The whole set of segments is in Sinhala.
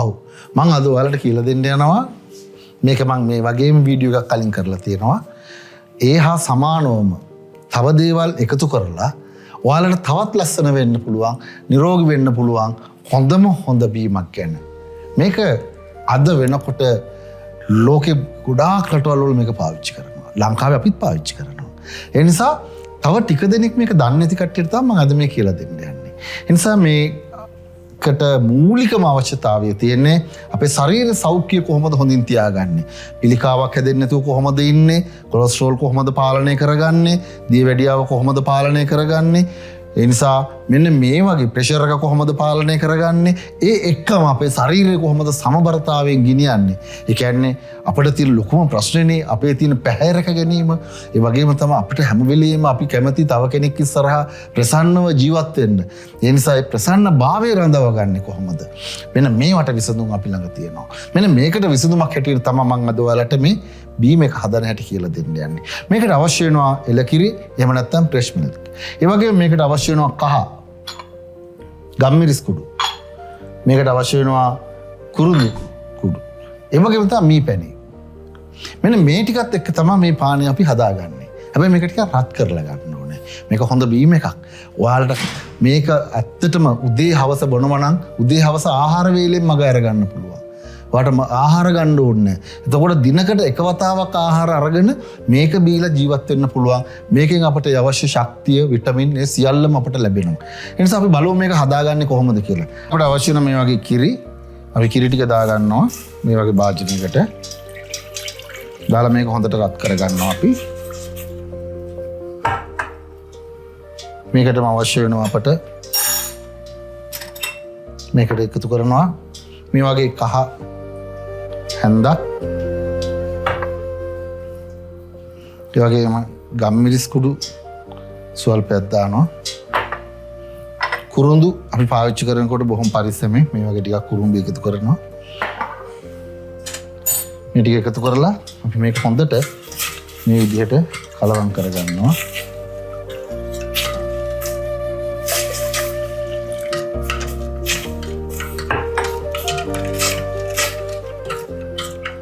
ඔව් මම අද ඔයාලට කියලා දෙන්න යනවා මේක මම මේ වගේම වීඩියෝ එකක් කලින් කරලා තියෙනවා. ඒ හා සමානවම තව දේවල් එකතු කරලා ඔයාලට තවත් ලස්සන වෙන්න පුළුවන්, නිරෝගී වෙන්න පුළුවන් හොඳම හොඳ බීමක් ගැන. මේක අද වෙනකොට ලෝකෙ ගොඩාක් රටවල් වල මේක පාවිච්චි කරනවා. ලංකාවේ අපිත් පාවිච්චි කරනවා. ඒ නිසා තව ටික දෙනෙක් මේක දන්නේ නැති කට්ටියට තමයි මම අද මේ කියලා දෙන්න යන්නේ. ඒ නිසා මේකට මූලිකම අවශ්‍යතාවය තියෙන්නේ අපේ ශරීර සෞඛ්‍යය කොහොමද හොඳින් තියාගන්නේ? පිළිකාවක් හැදෙන්නේ නැතුව කොහොමද ඉන්නේ? කොලෙස්ටරෝල් කොහොමද පාලනය කරගන්නේ? දියවැඩියාව කොහොමද පාලනය කරගන්නේ? ඒ නිසා මෙන්න මේ වගේ ප්‍රෙෂර් එක කොහොමද පාලනය කරගන්නේ? ඒ එක්කම අපේ ශරීරය කොහොමද සමබරතාවයෙන් ගෙනියන්නේ? ඒ කියන්නේ අපිට තියෙන ලොකුම ප්‍රශ්නේනේ අපේ තියෙන පැහැ රැක ගැනීම. ඒ වගේම තමයි අපිට හැම වෙලෙම අපි කැමති තව කෙනෙක් ඉස්සරහා ප්‍රසන්නව ජීවත් වෙන්න. ඒ නිසා ඒ ප්‍රසන්න භාවය රඳවගන්නේ කොහොමද? මෙන්න මේවට විසඳුම් අපි ළඟ තියෙනවා. මෙන්න මේකට විසඳුමක් හැටියට තමයි මම අද ඔයාලට මේ බීම එක හදන හැටි කියලා දෙන්න යන්නේ. මේකට අවශ්‍ය වෙනවා එලකිරි, එහෙම නැත්නම් ෆ්‍රෙෂ් මිල්ක්. ඒ වගේම මේකට අවශ්‍ය වෙනවා කහ ගම්මිරිස් කුඩු. මේකට අවශ්‍ය වෙනවා කුරුඳු කුඩු. ඒ වගේම තමයි මී පැණි. මෙන්න මේ ටිකත් එක්ක තමයි මේ පානය අපි හදාගන්නේ. හැබැයි මේක ටිකක් රත් කරලා ගන්න ඕනේ. මේක හොඳ බීම එකක්. ඔයාලට මේක ඇත්තටම උදේ හවස බොනවා නම් උදේ හවස ආහාර වේලෙන් මග අරගන්න පුළුවන්. ඔයාලට ආහාර ගන්න ඕනේ. එතකොට දිනකට එක වතාවක් ආහාර අරගෙන මේක බීලා ජීවත් වෙන්න පුළුවන්. මේකෙන් අපට අවශ්‍ය ශක්තිය, විටමින් ඒ සියල්ලම අපට ලැබෙනවා. ඒ නිසා අපි බලමු මේක හදාගන්නේ කොහොමද කියලා. අපිට අවශ්‍ය වෙන මේ වගේ කිරි, අපි කිරි ටික දාගන්නවා මේ වගේ භාජනයකට. දාලා මේක හොඳට රත් කරගන්නවා අපි. මේකටම අවශ්‍ය වෙනවා අපට මේකට එකතු කරනවා මේ වගේ කහ හැන්දක්, ඒ වගේම ගම්මිරිස් කුඩු ස්වල්පයක් දානවා. කුරුඳු අපි පාවිච්චි කරනකොට බොහොම පරිස්සමෙන් මේ වගේ ටිකක් කුරුඹු එකතු කරනවා. මේ ටික එකතු කරලා අපි මේක හොඳට මේ විදිහට කලවම් කරගන්නවා.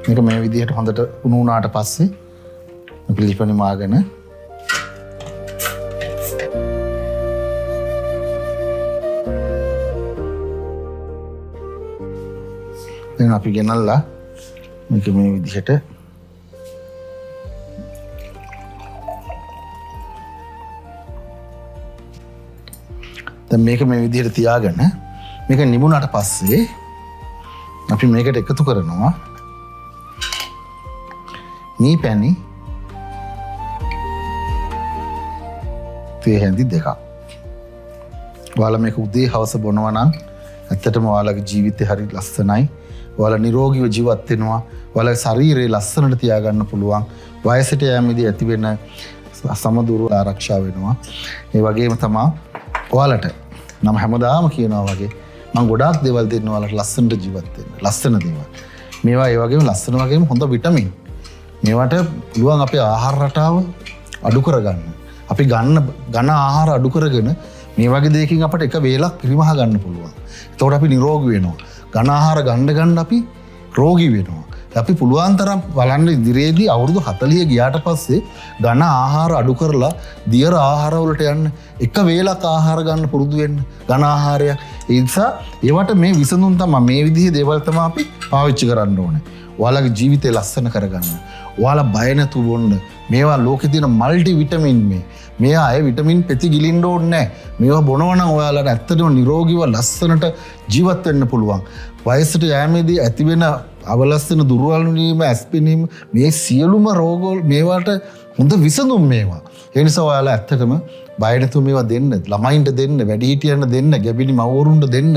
මේක මේ විදිහට හොඳට උණු වුණාට පස්සේ අපි ලිප නිමාගෙන දැන් අපි ගෙනල්ලා මේක මේ විදිහට දැන් මේක මේ විදිහට තියාගෙන මේක නිමුණාට පස්සේ අපි මේකට එකතු කරනවා මී පැණි තේ හැඳි දෙකක්. ඔයාලා මේක උදේ හවස බොනවා නම් ඇත්තටම ඔයාලගේ ජීවිතේ හරි ලස්සනයි. ඔයාලා නිරෝගීව ජීවත් වෙනවා. ඔයාලගේ ශරීරය ලස්සනට තියාගන්න පුළුවන්. වයසට යෑමේදී ඇති වෙන සමදුරු ආරක්ෂා වෙනවා. ඒ වගේම තමයි ඔයාලට නම් හැමදාම කියනවා වගේ මම ගොඩාක් දේවල් දෙන්න ඔයාලට ලස්සනට ජීවත් වෙන්න. ලස්සන දේවල්. මේවා ඒ වගේම ලස්සන වගේම හොඳ විටමින්. මේවට පුළුවන් අපේ ආහාර රටාව අඩු කරගන්න. අපි ගන්න ආහාර අඩු කරගෙන මේ වගේ දෙයකින් අපට එක වේලක් පිරිමහ ගන්න පුළුවන්. එතකොට අපි නිරෝගී වෙනවා. ඝන ආහාර ගන්න අපි රෝගී වෙනවා. අපි පුළුවන් තරම් බලන්න ඉදිරියේදී අවුරුදු 40 ගියාට පස්සේ ඝන ආහාර අඩු කරලා දියර ආහාර වලට යන්න, එක වේලක් ආහාර ගන්න පුරුදු වෙන්න. ඝන ආහාරය. ඒ නිසා ඒවට මේ විසඳුම් තමයි මේ විදිහේ දේවල් තමයි අපි පාවිච්චි කරන්න ඕනේ. ඔයාලගේ ජීවිතය ලස්සන කරගන්න. ඔයාලා බය නැතුව බොන්න. මේවා ලෝකේ තියෙන মালටි විටමින් මේවා අය විටමින් පෙති ගිලින්න ඕනේ නැහැ. මේවා බොනවා නම් ඔයාලට ඇත්තටම නිරෝගීව ලස්සනට ජීවත් වෙන්න පුළුවන්. වයසට යෑමේදී ඇතිවෙන අවලස්සන දුර්වල වීම, ඇස්පෙනීම මේ සියලුම රෝග මේවට හොඳ විසඳුම් මේවා. ඒ නිසා ඔයාලා ඇත්තටම බය නැතුව මේවා දෙන්න, ළමයින්ට දෙන්න, වැඩිහිටියන්ට දෙන්න, ගැබිලි මව්වරුන්ට දෙන්න.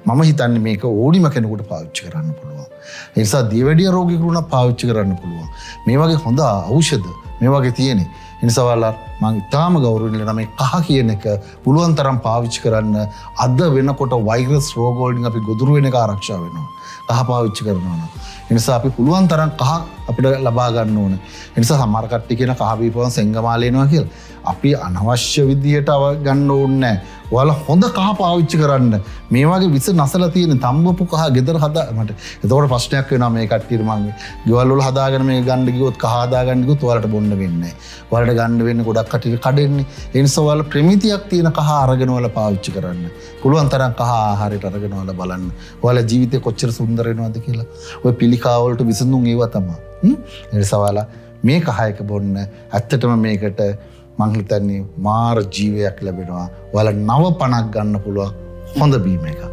මම හිතන්නේ මේක ඕනිම කෙනෙකුට පාවිච්චි කරන්න පුළුවන්. ඒ නිසා දියවැඩිය රෝගියෙකුට පාවිච්චි කරන්න පුළුවන්. මේ වගේ හොඳ ඖෂධ මේ වගේ තියෙන්නේ. ඒ නිසා ඔයාලා මං ඉතාම ගෞරවණීය වෙනවා මේ කහ කියන එක පුළුවන් තරම් පාවිච්චි කරන්න. අද වෙනකොට වෛරස් රෝග වලින් අපි ගොදුරු වෙන එක ආරක්ෂා වෙනවා. කහ පාවිච්චි කරනවා නම්. ඒ නිසා අපි පුළුවන් තරම් කහ අපිට ලබා ගන්න ඕනේ. ඒ නිසා සමහර කට්ටිය කියන කහ බීපුවම සෙංගමාල එනවා කියලා. අපි අනවශ්‍ය විදියට ගන්න ඕනේ නැහැ. ඔයාලා හොඳ කහ පාවිච්චි කරන්න. මේ වගේ විස නැසලා තියෙන තම්බපු කහ ගෙදර හදා මට. එතකොට ප්‍රශ්නයක් වෙනවා මේ කට්ටියට මම ගෙවල් වල හදාගෙන මේ ගන්න ගියොත් කහ හදා ගන්න ගියොත් ඔයාලට බොන්න වෙන්නේ නැහැ. ඔයාලට ගන්න වෙන්නේ ගොඩක් කට්ටියට කඩෙන්නේ. ඒ නිසා ඔයාලා ප්‍රමිතියක් තියෙන කහ අරගෙන ඔයාලා පාවිච්චි කරන්න. පුළුවන් තරම් කහ ආහාරයට අරගෙන ඔයාලා බලන්න. ඔයාලා ජීවිතේ කොච්චර සුන්දර වෙනවද කියලා. ඔය පිළිකා වලට විසඳුම් ඒවා තමයි. ඒ නිසා ඔයාලා මේ කහ එක බොන්න. ඇත්තටම මේකට මං හිතන්නේ මාර ජීවයක් ලැබෙනවා. ඔයාලා නව පණක් ගන්න පුළුවන් හොඳ බීම එකක්.